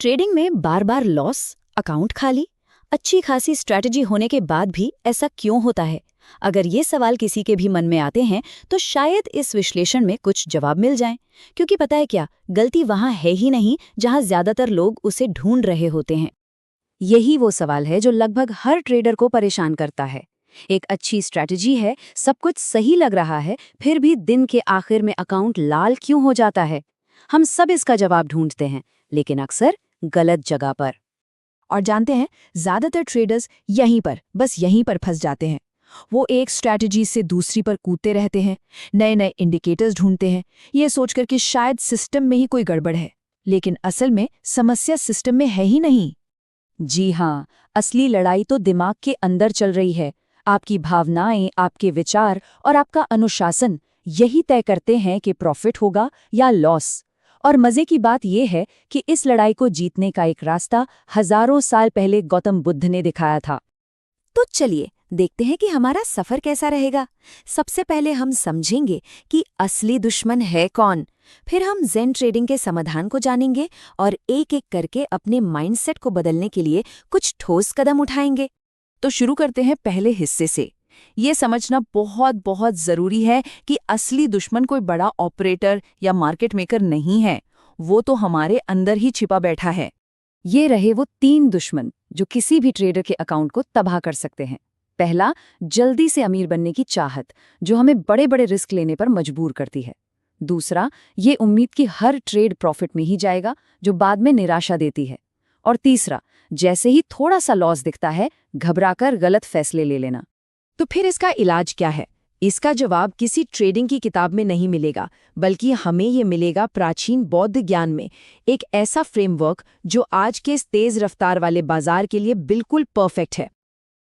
Trading में बार बार loss, account खाली, अच्छी खासी स्ट्रैटेजी होने के बाद भी ऐसा क्यों होता है? अगर ये सवाल किसी के भी मन में आते हैं तो शायद इस विश्लेषण में कुछ जवाब मिल जाएं। क्योंकि पता है क्या, गलती वहां है ही नहीं जहां ज्यादातर लोग उसे ढूंढ रहे होते हैं। यही वो सवाल है जो लगभग हर ट्रेडर को परेशान करता है। एक अच्छी स्ट्रैटेजी है, सब कुछ सही लग रहा है, फिर भी दिन के आखिर में अकाउंट लाल क्यों हो जाता है? हम सब इसका जवाब ढूंढते हैं, लेकिन अक्सर गलत जगह पर। और जानते हैं, ज्यादातर ट्रेडर्स बस यहीं पर फंस जाते हैं। वो एक स्ट्रैटेजी से दूसरी पर कूदते रहते हैं, नए नए इंडिकेटर्स ढूंढते हैं, ये सोचकर कि शायद सिस्टम में ही कोई गड़बड़ है। लेकिन असल में समस्या सिस्टम में है ही नहीं। जी हाँ, असली लड़ाई तो दिमाग के अंदर चल रही है। आपकी भावनाएं, आपके विचार और आपका अनुशासन यही तय करते हैं कि प्रॉफिट होगा या लॉस। और मजे की बात यह है कि इस लड़ाई को जीतने का एक रास्ता हजारों साल पहले गौतम बुद्ध ने दिखाया था। तो चलिए देखते हैं कि हमारा सफर कैसा रहेगा। सबसे पहले हम समझेंगे कि असली दुश्मन है कौन। फिर हम ज़ेन ट्रेडिंग के समाधान को जानेंगे और एक एक करके अपने माइंडसेट को बदलने के लिए कुछ ठोस कदम उठाएंगे। तो शुरू करते हैं पहले हिस्से से। ये समझना बहुत बहुत जरूरी है कि असली दुश्मन कोई बड़ा ऑपरेटर या मार्केट मेकर नहीं है, वो तो हमारे अंदर ही छिपा बैठा है। ये रहे वो 3 दुश्मन जो किसी भी ट्रेडर के अकाउंट को तबाह कर सकते हैं। पहला, जल्दी से अमीर बनने की चाहत, जो हमें बड़े बड़े रिस्क लेने पर मजबूर करती है। दूसरा, ये उम्मीद कि हर ट्रेड प्रॉफिट में ही जाएगा, जो बाद में निराशा देती है। और तीसरा, जैसे ही थोड़ा सा लॉस दिखता है, घबराकर गलत फैसले ले लेना। तो फिर इसका इलाज क्या है? इसका जवाब किसी ट्रेडिंग की किताब में नहीं मिलेगा, बल्कि हमें ये मिलेगा प्राचीन बौद्ध ज्ञान में। एक ऐसा फ्रेमवर्क जो आज के इस तेज रफ्तार वाले बाजार के लिए बिल्कुल परफेक्ट है।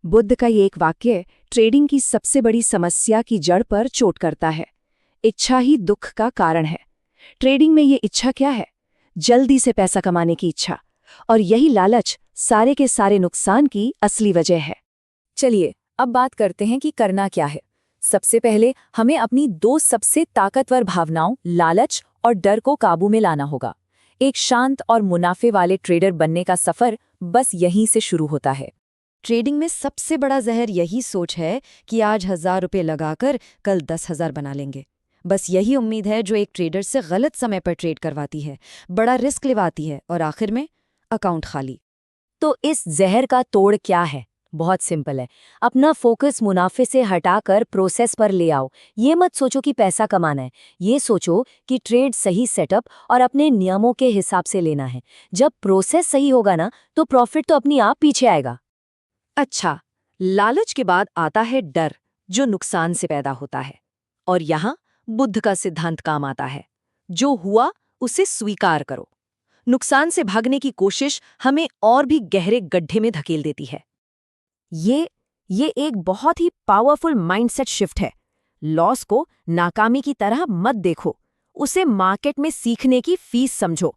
बुद्ध का ये एक वाक्य ट्रेडिंग की सबसे बड़ी समस्या की जड़ पर चोट करता है। इच्छा ही दुख का कारण है। ट्रेडिंग में ये इच्छा क्या है? जल्दी से पैसा कमाने की इच्छा। और यही लालच सारे के सारे नुकसान की असली वजह है। चलिए अब बात करते हैं कि करना क्या है। सबसे पहले हमें अपनी 2 सबसे ताकतवर भावनाओं, लालच और डर को काबू में लाना होगा। एक शांत और मुनाफे वाले ट्रेडर बनने का सफर बस यहीं से शुरू होता है। ट्रेडिंग में सबसे बड़ा जहर यही सोच है कि आज 1000 रुपये लगाकर कल 10,000 बना लेंगे। बस यही उम्मीद है जो एक ट्रेडर से गलत समय पर ट्रेड करवाती है, बड़ा रिस्क लेवाती है और आखिर में अकाउंट खाली। तो इस जहर का तोड़ क्या है? बहुत सिंपल है। अपना फोकस मुनाफे से हटाकर प्रोसेस पर ले आओ। ये मत सोचो कि पैसा कमाना है, ये सोचो कि ट्रेड सही सेटअप और अपने नियमों के हिसाब से लेना है। जब प्रोसेस सही होगा ना, तो प्रॉफिट तो अपनी आप पीछे आएगा। अच्छा, लालच के बाद आता है डर, जो नुकसान से पैदा होता है। और यहाँ बुद्ध का सिद्धांत काम आता है, जो हुआ उसे स्वीकार करो। नुकसान से भागने की कोशिश हमें और भी गहरे गड्ढे में धकेल देती है। ये एक बहुत ही पावरफुल माइंडसेट शिफ्ट है। लॉस को नाकामी की तरह मत देखो, उसे मार्केट में सीखने की फीस समझो।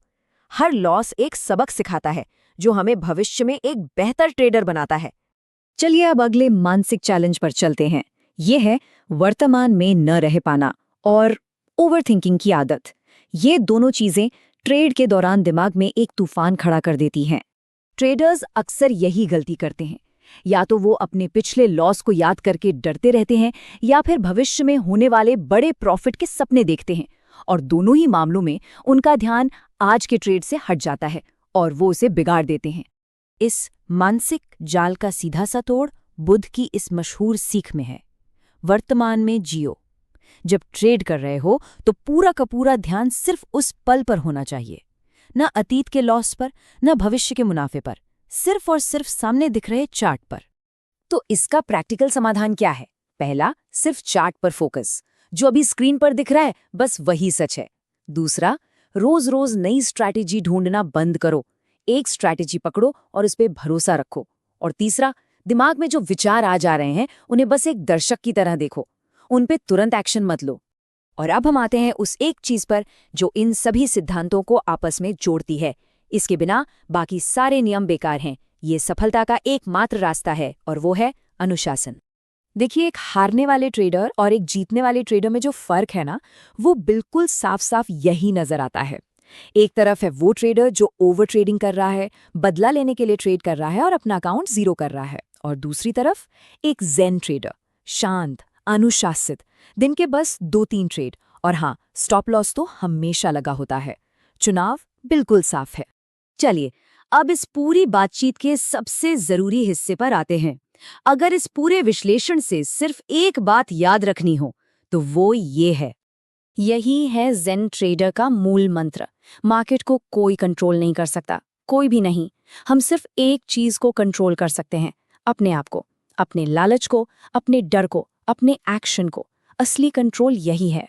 हर लॉस एक सबक सिखाता है, जो हमें भविष्य में एक बेहतर ट्रेडर बनाता है। चलिए अब अगले मानसिक चैलेंज पर चलते हैं। ये है वर्तमान में न रह पाना और ओवरथिंकिंग की आदत। ये दोनों चीजें ट्रेड के दौरान दिमाग में एक तूफान खड़ा कर देती हैं। ट्रेडर्स अक्सर यही गलती करते हैं। या तो वो अपने पिछले लॉस को याद करके डरते रहते हैं, या फिर भविष्य में होने वाले बड़े प्रॉफिट के सपने देखते हैं। और दोनों ही मामलों में उनका ध्यान आज के ट्रेड से हट जाता है और वो उसे बिगाड़ देते हैं। इस मानसिक जाल का सीधा सा तोड़ बुद्ध की इस मशहूर सीख में है, वर्तमान में जियो। जब ट्रेड कर रहे हो तो पूरा का पूरा ध्यान सिर्फ उस पल पर होना चाहिए, न अतीत के लॉस पर, न भविष्य के मुनाफे पर, सिर्फ और सिर्फ सामने दिख रहे चार्ट पर। तो इसका प्रैक्टिकल समाधान क्या है? पहला, सिर्फ चार्ट पर फोकस। जो अभी स्क्रीन पर दिख रहा है बस वही सच है। दूसरा, रोज रोज नई स्ट्रैटेजी ढूंढना बंद करो। एक स्ट्रैटेजी पकड़ो और उस पर भरोसा रखो। और तीसरा, दिमाग में जो विचार आ जा रहे हैं उन्हें बस एक दर्शक की तरह देखो, उन पे तुरंत एक्शन मत लो। और अब हम आते हैं उस एक चीज पर जो इन सभी सिद्धांतों को आपस में जोड़ती है। इसके बिना बाकी सारे नियम बेकार हैं। ये सफलता का एकमात्र रास्ता है और वो है अनुशासन। देखिए, एक हारने वाले ट्रेडर और एक जीतने वाले ट्रेडर में जो फर्क है ना, वो बिल्कुल साफ साफ यही नजर आता है। एक तरफ है वो ट्रेडर जो ओवर ट्रेडिंग कर रहा है, बदला लेने के लिए ट्रेड कर रहा है और अपना अकाउंट जीरो कर रहा है, और दूसरी तरफ एक ज़ेन ट्रेडर, शांत, अनुशासित, दिन के बस 2-3 ट्रेड, और हाँ, स्टॉप लॉस तो हमेशा लगा होता है। चुनाव बिल्कुल साफ है। चलिए, अब इस पूरी बातचीत के सबसे जरूरी हिस्से पर आते हैं। अगर इस पूरे विश्लेषण से सिर्फ एक बात याद रखनी हो, तो वो ये है, यही है ज़ेन ट्रेडर का मूल मंत्र। मार्केट को कोई कंट्रोल नहीं कर सकता, कोई भी नहीं। हम सिर्फ एक चीज को कंट्रोल कर सकते हैं, अपने आप को, अपने लालच को, अपने डर को, अपने एक्शन को। असली कंट्रोल यही है।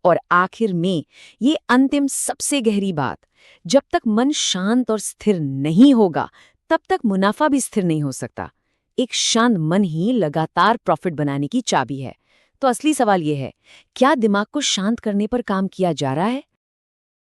और आखिर में ये अंतिम सबसे गहरी बात, जब तक मन शांत और स्थिर नहीं होगा, तब तक मुनाफा भी स्थिर नहीं हो सकता। एक शांत मन ही लगातार प्रॉफिट बनाने की चाबी है। तो असली सवाल ये है, क्या दिमाग को शांत करने पर काम किया जा रहा है,